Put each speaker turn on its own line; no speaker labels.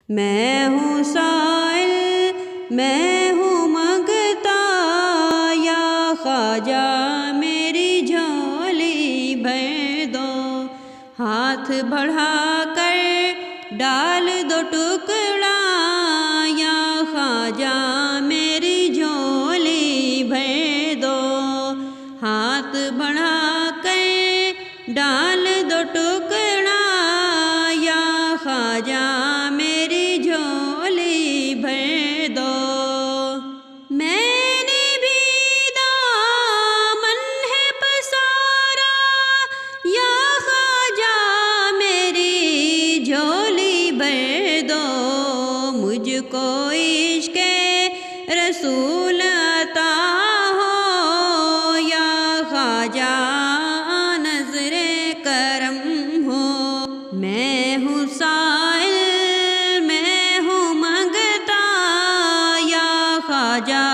میں ہوں سائل میں ہوں مانگتا، یا خواجہ میری جھولی بھر دو، ہاتھ بڑھا کر ڈال دو ٹکڑا، یا خواجہ میری جھولی بھر دو، ہاتھ بڑھا کر ڈال دو ٹکڑا، یا خواجہ میری جھولی بھر دو۔ میں نے بھی دامن ہے پسارا، یا خواجہ میری جھولی بھر دو، مجھ کو عشق رسول عطا ہو، یا خواجہ نظر کرم ہو۔ میں ہوں سائل میں ہوں مانگتا، یا خواجہ